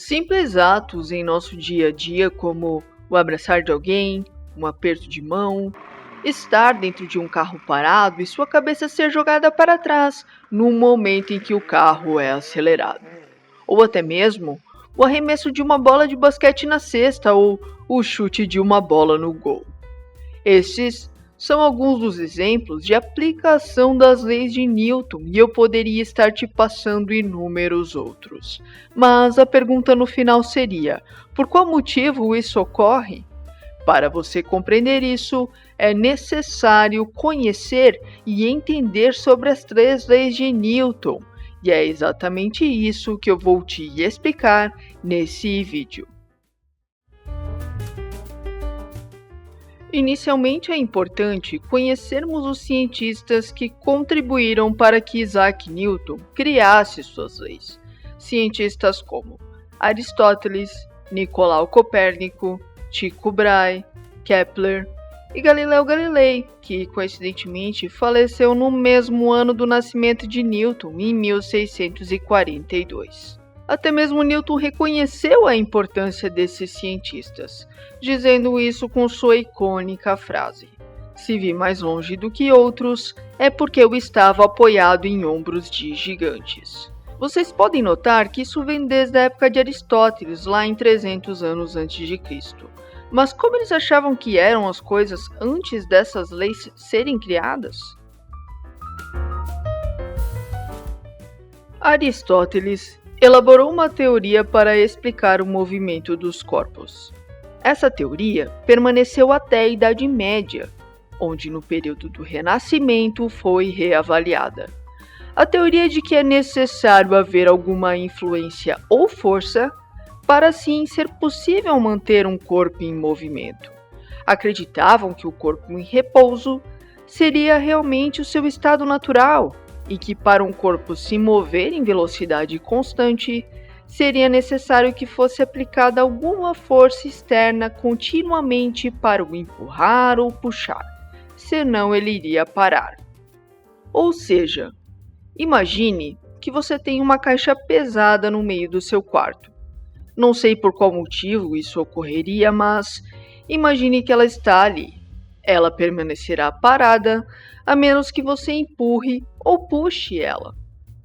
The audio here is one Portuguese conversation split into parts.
Simples atos em nosso dia a dia, como o abraçar de alguém, um aperto de mão, estar dentro de um carro parado e sua cabeça ser jogada para trás no momento em que o carro é acelerado. Ou até mesmo o arremesso de uma bola de basquete na cesta ou o chute de uma bola no gol. Estes são alguns dos exemplos de aplicação das leis de Newton e eu poderia estar te passando inúmeros outros. Mas a pergunta no final seria: por qual motivo isso ocorre? Para você compreender isso, é necessário conhecer e entender sobre as três leis de Newton. E é exatamente isso que eu vou te explicar nesse vídeo. Inicialmente é importante conhecermos os cientistas que contribuíram para que Isaac Newton criasse suas leis. Cientistas como Aristóteles, Nicolau Copérnico, Tycho Brahe, Kepler e Galileu Galilei, que coincidentemente faleceu no mesmo ano do nascimento de Newton, em 1642. Até mesmo Newton reconheceu a importância desses cientistas, dizendo isso com sua icônica frase: "Se vi mais longe do que outros, é porque eu estava apoiado em ombros de gigantes." Vocês podem notar que isso vem desde a época de Aristóteles, lá em 300 anos antes de Cristo. Mas como eles achavam que eram as coisas antes dessas leis serem criadas? Aristóteles elaborou uma teoria para explicar o movimento dos corpos. Essa teoria permaneceu até a Idade Média, onde no período do Renascimento foi reavaliada. A teoria de que é necessário haver alguma influência ou força para assim ser possível manter um corpo em movimento. Acreditavam que o corpo em repouso seria realmente o seu estado natural e que para um corpo se mover em velocidade constante, seria necessário que fosse aplicada alguma força externa continuamente para o empurrar ou puxar, senão ele iria parar. Ou seja, imagine que você tem uma caixa pesada no meio do seu quarto. Não sei por qual motivo isso ocorreria, mas imagine que ela está ali. Ela permanecerá parada a menos que você empurre ou puxe ela.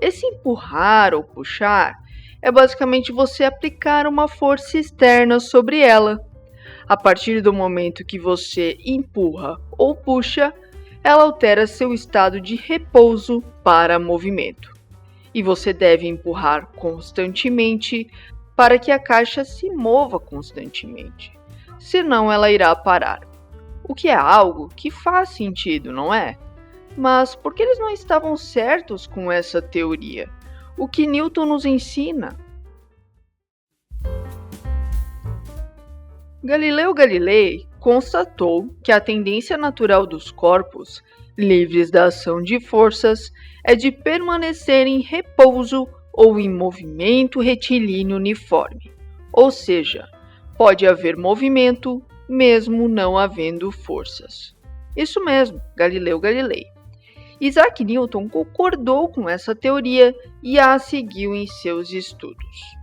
Esse empurrar ou puxar é basicamente você aplicar uma força externa sobre ela. A partir do momento que você empurra ou puxa, ela altera seu estado de repouso para movimento. E você deve empurrar constantemente para que a caixa se mova constantemente, senão ela irá parar. O que é algo que faz sentido, não é? Mas por que eles não estavam certos com essa teoria? O que Newton nos ensina? Galileu Galilei constatou que a tendência natural dos corpos, livres da ação de forças, é de permanecer em repouso ou em movimento retilíneo uniforme. Ou seja, pode haver movimento mesmo não havendo forças. Isso mesmo, Galileu Galilei. Isaac Newton concordou com essa teoria e a seguiu em seus estudos.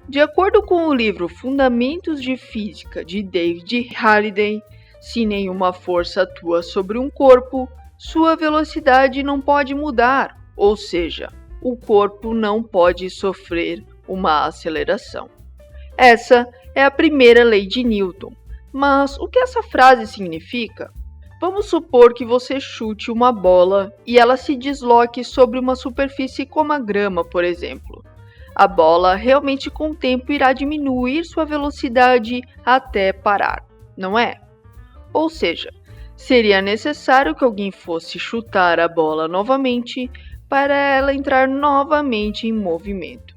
De acordo com o livro Fundamentos de Física de David Halliday, se nenhuma força atua sobre um corpo, sua velocidade não pode mudar, ou seja, o corpo não pode sofrer uma aceleração. Essa é a primeira lei de Newton. Mas o que essa frase significa? Vamos supor que você chute uma bola e ela se desloque sobre uma superfície como a grama, por exemplo. A bola realmente com o tempo irá diminuir sua velocidade até parar, não é? Ou seja, seria necessário que alguém fosse chutar a bola novamente para ela entrar novamente em movimento.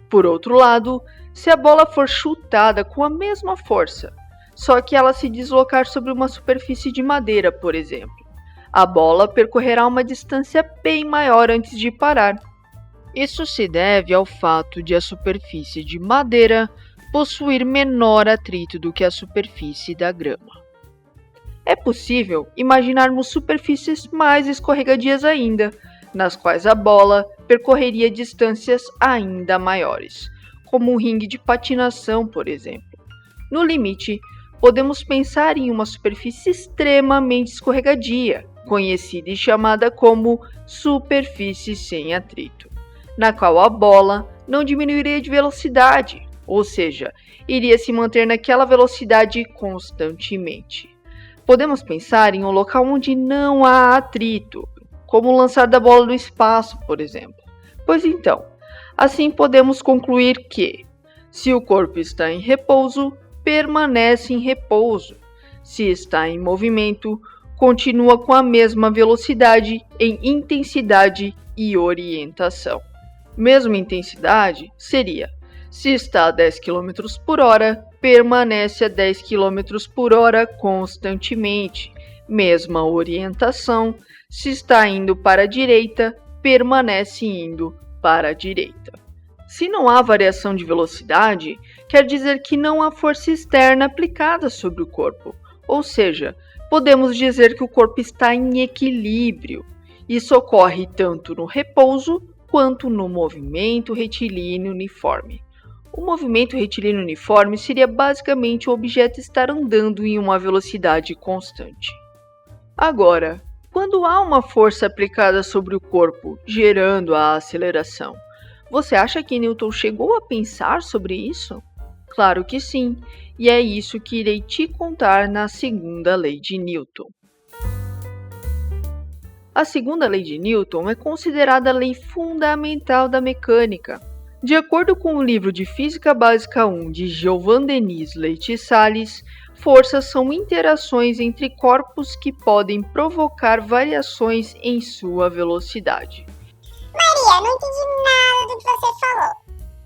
Por outro lado, se a bola for chutada com a mesma força, só que ela se deslocar sobre uma superfície de madeira, por exemplo, a bola percorrerá uma distância bem maior antes de parar. Isso se deve ao fato de a superfície de madeira possuir menor atrito do que a superfície da grama. É possível imaginarmos superfícies mais escorregadias ainda, nas quais a bola percorreria distâncias ainda maiores, como um ringue de patinação, por exemplo. No limite, podemos pensar em uma superfície extremamente escorregadia, conhecida e chamada como superfície sem atrito, na qual a bola não diminuiria de velocidade, ou seja, iria se manter naquela velocidade constantemente. Podemos pensar em um local onde não há atrito, como o lançar da bola no espaço, por exemplo. Pois então, assim podemos concluir que, se o corpo está em repouso, permanece em repouso. Se está em movimento, continua com a mesma velocidade em intensidade e orientação. Mesma intensidade seria: se está a 10 km por hora, permanece a 10 km por hora constantemente. Mesma orientação: se está indo para a direita, permanece indo para a direita. Se não há variação de velocidade, quer dizer que não há força externa aplicada sobre o corpo, ou seja, podemos dizer que o corpo está em equilíbrio. Isso ocorre tanto no repouso quanto no movimento retilíneo uniforme. O movimento retilíneo uniforme seria basicamente o objeto estar andando em uma velocidade constante. Agora, quando há uma força aplicada sobre o corpo, gerando a aceleração, você acha que Newton chegou a pensar sobre isso? Claro que sim, e é isso que irei te contar na segunda lei de Newton. A segunda lei de Newton é considerada a lei fundamental da mecânica. De acordo com o livro de Física Básica 1 de Giovanni Denis Leite Salles, forças são interações entre corpos que podem provocar variações em sua velocidade. Maria, não entendi nada do que você falou.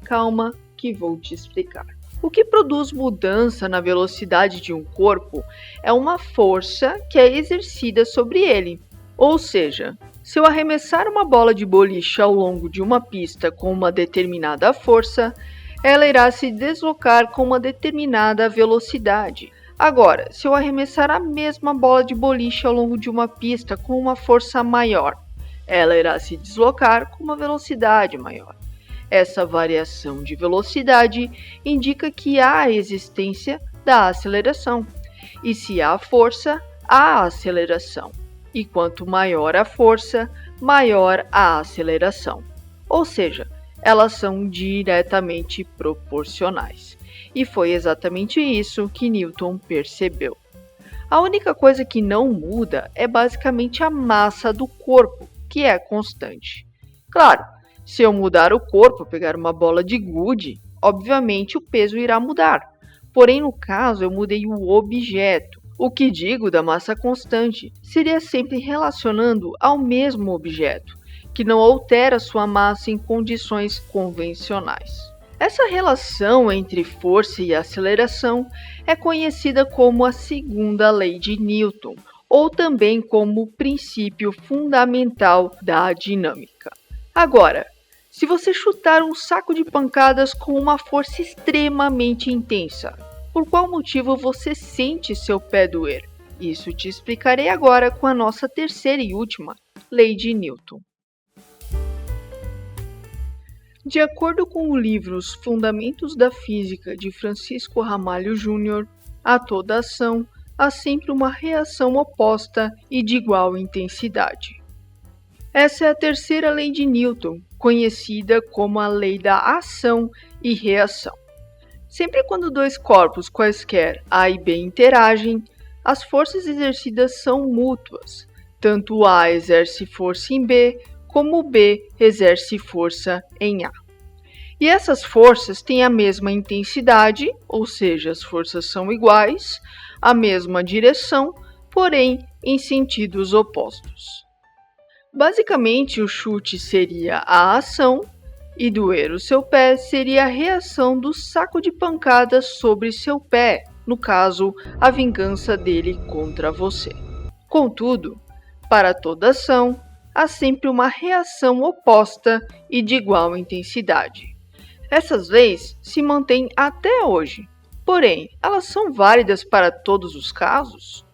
Calma, que vou te explicar. O que produz mudança na velocidade de um corpo é uma força que é exercida sobre ele. Ou seja, se eu arremessar uma bola de boliche ao longo de uma pista com uma determinada força, ela irá se deslocar com uma determinada velocidade. Agora, se eu arremessar a mesma bola de boliche ao longo de uma pista com uma força maior, ela irá se deslocar com uma velocidade maior. Essa variação de velocidade indica que há a existência da aceleração. E se há força, há aceleração. E quanto maior a força, maior a aceleração. Ou seja, elas são diretamente proporcionais. E foi exatamente isso que Newton percebeu. A única coisa que não muda é basicamente a massa do corpo, que é constante. Claro, se eu mudar o corpo, pegar uma bola de gude, obviamente o peso irá mudar. Porém, no caso, eu mudei o objeto. O que digo da massa constante seria sempre relacionando ao mesmo objeto, que não altera sua massa em condições convencionais. Essa relação entre força e aceleração é conhecida como a segunda lei de Newton, ou também como o princípio fundamental da dinâmica. Agora, se você chutar um saco de pancadas com uma força extremamente intensa, por qual motivo você sente seu pé doer? Isso te explicarei agora com a nossa terceira e última lei de Newton. De acordo com o livro Os Fundamentos da Física de Francisco Ramalho Júnior, a toda ação há sempre uma reação oposta e de igual intensidade. Essa é a terceira lei de Newton, conhecida como a lei da ação e reação. Sempre quando dois corpos quaisquer A e B interagem, as forças exercidas são mútuas. Tanto o A exerce força em B, como o B exerce força em A. E essas forças têm a mesma intensidade, ou seja, as forças são iguais, a mesma direção, porém em sentidos opostos. Basicamente, o chute seria a ação e doer o seu pé seria a reação do saco de pancadas sobre seu pé, no caso, a vingança dele contra você. Contudo, para toda ação, há sempre uma reação oposta e de igual intensidade. Essas leis se mantêm até hoje, porém, elas são válidas para todos os casos?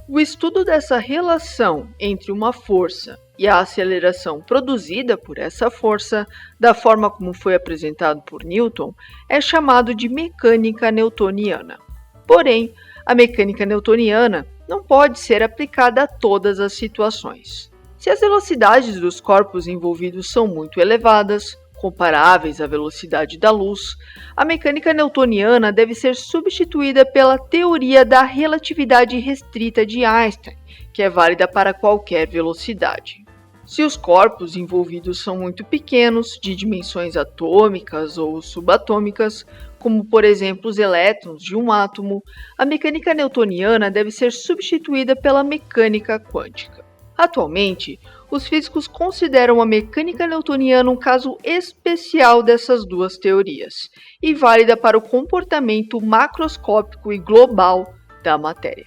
O estudo dessa relação entre uma força e a aceleração produzida por essa força, da forma como foi apresentado por Newton, é chamado de mecânica newtoniana. Porém, a mecânica newtoniana não pode ser aplicada a todas as situações. Se as velocidades dos corpos envolvidos são muito elevadas, comparáveis à velocidade da luz, a mecânica newtoniana deve ser substituída pela teoria da relatividade restrita de Einstein, que é válida para qualquer velocidade. Se os corpos envolvidos são muito pequenos, de dimensões atômicas ou subatômicas, como por exemplo os elétrons de um átomo, a mecânica newtoniana deve ser substituída pela mecânica quântica. Atualmente, os físicos consideram a mecânica newtoniana um caso especial dessas duas teorias, e válida para o comportamento macroscópico e global da matéria.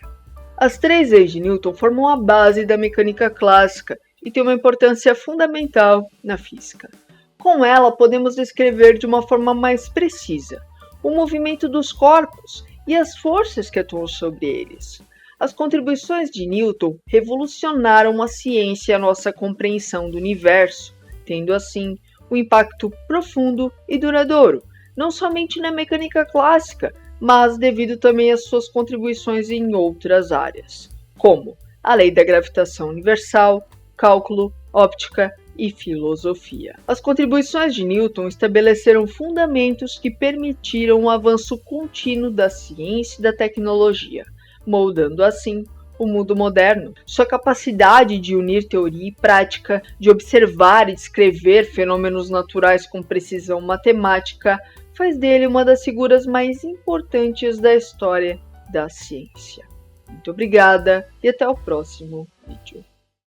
As três leis de Newton formam a base da mecânica clássica e têm uma importância fundamental na física. Com ela, podemos descrever de uma forma mais precisa o movimento dos corpos e as forças que atuam sobre eles. As contribuições de Newton revolucionaram a ciência e a nossa compreensão do universo, tendo assim um impacto profundo e duradouro, não somente na mecânica clássica, mas devido também às suas contribuições em outras áreas, como a lei da gravitação universal, cálculo, óptica e filosofia. As contribuições de Newton estabeleceram fundamentos que permitiram o avanço contínuo da ciência e da tecnologia, moldando assim o mundo moderno. Sua capacidade de unir teoria e prática, de observar e descrever fenômenos naturais com precisão matemática, faz dele uma das figuras mais importantes da história da ciência. Muito obrigada e até o próximo vídeo.